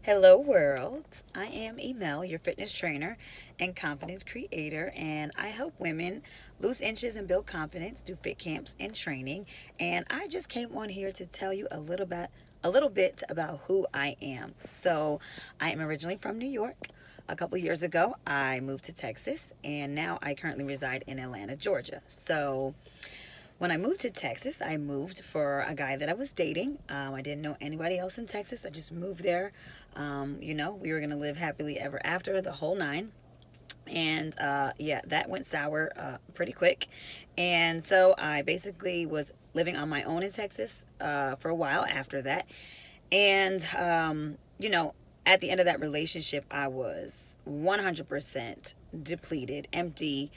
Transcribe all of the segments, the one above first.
Hello, world. I am Emel, your fitness trainer and confidence creator, and I help women lose inches and build confidence through fit camps and training. And I just came on here to tell you a little bit about who I am. So, I am originally from New York. A couple years ago, I moved to Texas, and now I currently reside in Atlanta, Georgia. So, when I moved to Texas, I moved for a guy that I was dating. I didn't know anybody else in Texas. I just moved there. We were going to live happily ever after, the whole nine. And yeah, that went sour pretty quick. And so I basically was living on my own in Texas for a while after that. And, at the end of that relationship, I was 100% depleted, empty,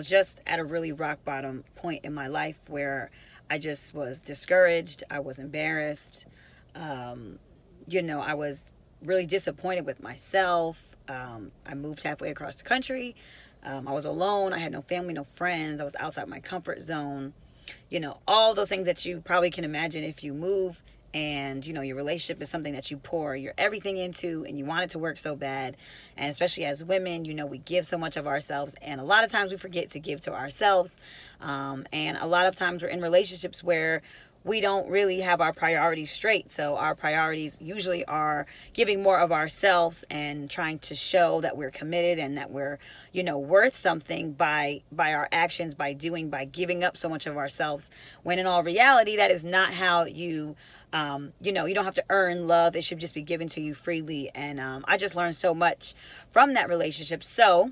just at a really rock bottom point in my life where I just was discouraged. I was embarrassed. I was really disappointed with myself. I moved halfway across the country. I was alone. I had no family, no friends. I was outside my comfort zone. All those things that you probably can imagine if you move and your relationship is something that you pour your everything into and you want it to work so bad. And especially as women, we give so much of ourselves, and a lot of times we forget to give to ourselves. And a lot of times we're in relationships where we don't really have our priorities straight. So our priorities usually are giving more of ourselves and trying to show that we're committed and that we're, worth something by our actions, by giving up so much of ourselves. When in all reality, that is not how you don't have to earn love. It should just be given to you freely. And I just learned so much from that relationship. So,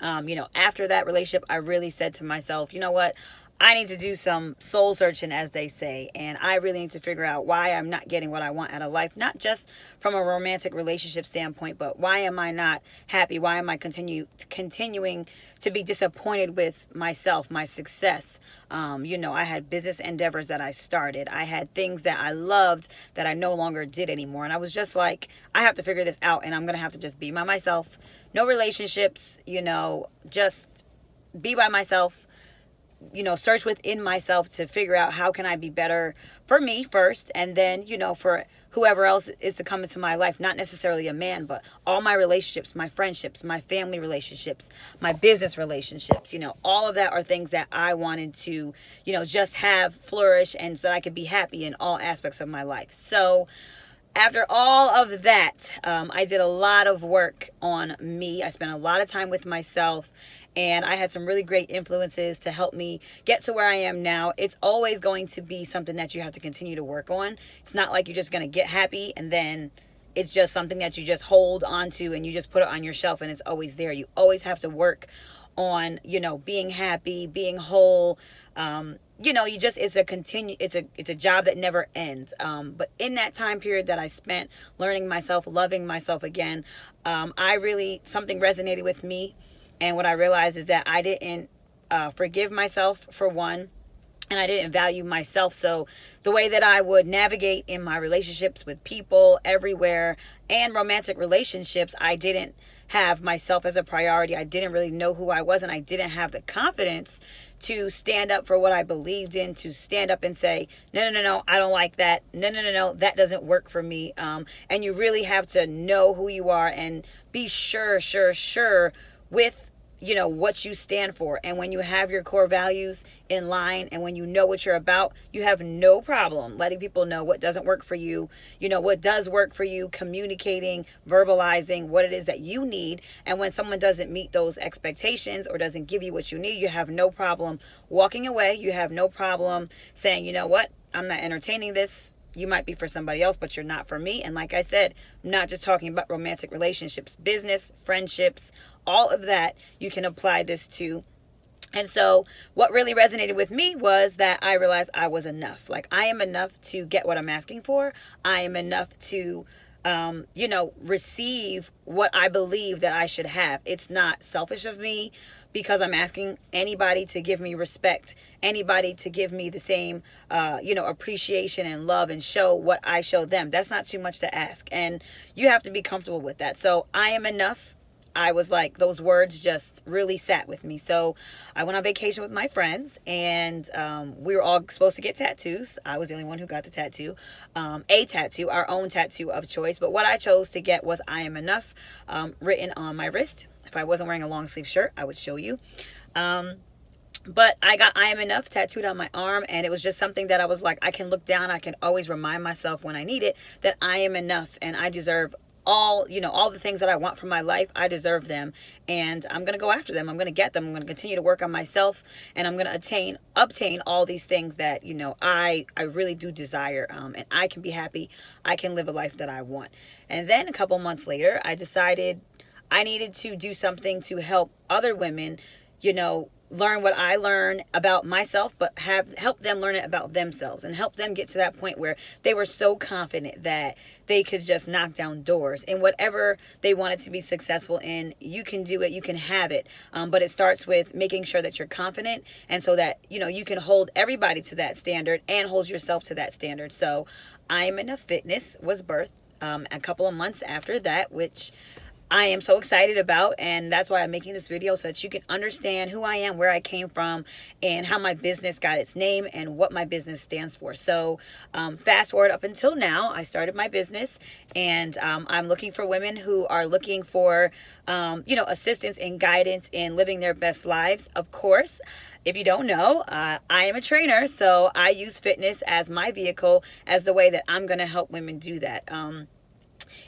after that relationship, I really said to myself, you know what? I need to do some soul searching, as they say, and I really need to figure out why I'm not getting what I want out of life, not just from a romantic relationship standpoint, but why am I not happy? Why am I continuing to be disappointed with myself, my success? I had business endeavors that I started. I had things that I loved that I no longer did anymore, and I was just like, I have to figure this out, and I'm gonna have to just be by myself. No relationships, just be by myself, search within myself to figure out how can I be better for me first, and then, for whoever else is to come into my life, not necessarily a man, but all my relationships, my friendships, my family relationships, my business relationships, all of that are things that I wanted to, just have flourish and so that I could be happy in all aspects of my life. So, after all of that, I did a lot of work on me. I spent a lot of time with myself, and I had some really great influences to help me get to where I am now. It's always going to be something that you have to continue to work on. It's not like you're just going to get happy and then it's just something that you just hold onto and you just put it on your shelf and it's always there. You always have to work on, being happy, being whole. It's a job that never ends. But in that time period that I spent learning myself, loving myself again, something resonated with me. And what I realized is that I didn't forgive myself, for one, and I didn't value myself. So the way that I would navigate in my relationships with people everywhere and romantic relationships, I didn't have myself as a priority. I didn't really know who I was, and I didn't have the confidence to stand up for what I believed in, to stand up and say, no, I don't like that. No, that doesn't work for me. And you really have to know who you are and be sure with what you stand for. And when you have your core values in line and when you know what you're about, you have no problem letting people know what doesn't work for you, what does work for you, communicating, verbalizing what it is that you need. And when someone doesn't meet those expectations or doesn't give you what you need, you have no problem walking away. You have no problem saying, you know what, I'm not entertaining this. You might be for somebody else, but you're not for me. And like I said, I'm not just talking about romantic relationships, business, friendships, all of that you can apply this to. And so what really resonated with me was that I realized I was enough. Like, I am enough to get what I'm asking for. I am enough to, receive what I believe that I should have. It's not selfish of me because I'm asking anybody to give me respect, anybody to give me the same, appreciation and love and show what I show them. That's not too much to ask. And you have to be comfortable with that. So I am enough. I was like, those words just really sat with me. So I went on vacation with my friends, and we were all supposed to get tattoos. I was the only one who got the tattoo, a tattoo, our own tattoo of choice. But what I chose to get was I am enough, written on my wrist. If I wasn't wearing a long sleeve shirt, I would show you. But I got I am enough tattooed on my arm, and it was just something that I was like, I can look down, I can always remind myself when I need it that I am enough, and I deserve all, all the things that I want from my life. I deserve them, and I'm going to go after them. I'm going to get them. I'm going to continue to work on myself, and I'm going to obtain all these things that, I really do desire, and I can be happy. I can live a life that I want. And then a couple months later, I decided I needed to do something to help other women, learn what I learned about myself, but help them learn it about themselves, and help them get to that point where they were so confident that they could just knock down doors in whatever they wanted to be successful in. You can do it, you can have it, but it starts with making sure that you're confident, and so that you can hold everybody to that standard and hold yourself to that standard. So iAmEnough Fitness was birthed a couple of months after that, which I am so excited about, and that's why I'm making this video, so that you can understand who I am, where I came from, and how my business got its name, and what my business stands for. So fast forward up until now, I started my business, and I'm looking for women who are looking for assistance and guidance in living their best lives. Of course, if you don't know, I am a trainer, so I use fitness as my vehicle, as the way that I'm going to help women do that.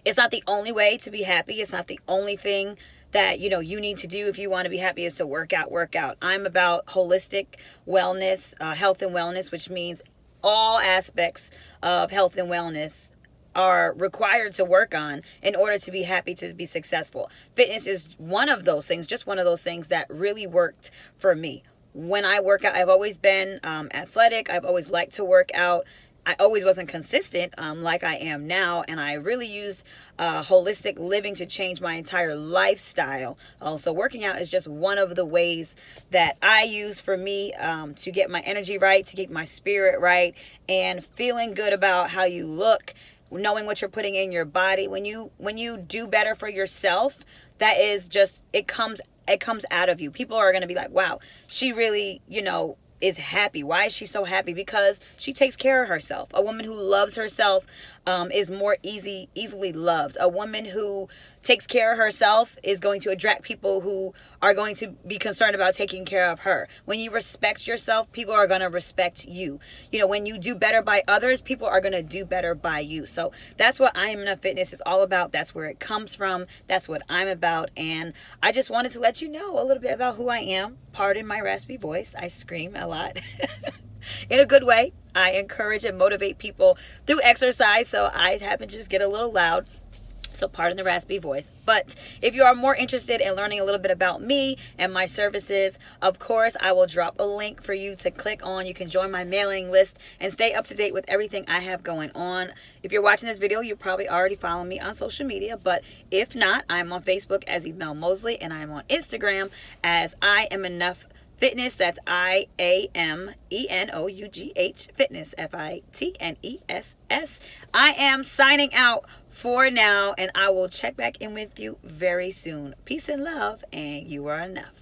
It's not the only way to be happy. It's not the only thing that, you need to do if you want to be happy, is to work out. I'm about holistic wellness, health and wellness, which means all aspects of health and wellness are required to work on in order to be happy, to be successful. Fitness is one of those things, just one of those things that really worked for me. When I work out, I've always been athletic. I've always liked to work out. I always wasn't consistent like I am now, and I really used holistic living to change my entire lifestyle. So working out is just one of the ways that I use for me to get my energy right, to keep my spirit right, and feeling good about how you look, knowing what you're putting in your body. When you do better for yourself, that is just, it comes out of you. People are going to be like, wow, she really, is happy. Why is she so happy? Because she takes care of herself. A woman who loves herself is more easily loved. A woman who takes care of herself is going to attract people who are going to be concerned about taking care of her. When you respect yourself, people are going to respect you. When you do better by others, people are going to do better by you. So that's what iAmEnough Fitness is all about. That's where it comes from. That's what I'm about. And I just wanted to let you know a little bit about who I am. Pardon my raspy voice. I scream a lot. In a good way. I encourage and motivate people through exercise, so I happen to just get a little loud. So pardon the raspy voice. But if you are more interested in learning a little bit about me and my services, of course, I will drop a link for you to click on. You can join my mailing list and stay up to date with everything I have going on. If you're watching this video, you're probably already following me on social media. But if not, I'm on Facebook as Mel Mosley, and I'm on Instagram as iAmEnough Fitness. That's iAmEnough Fitness, FITNESS. I am signing out for now, and I will check back in with you very soon. Peace and love, and you are enough.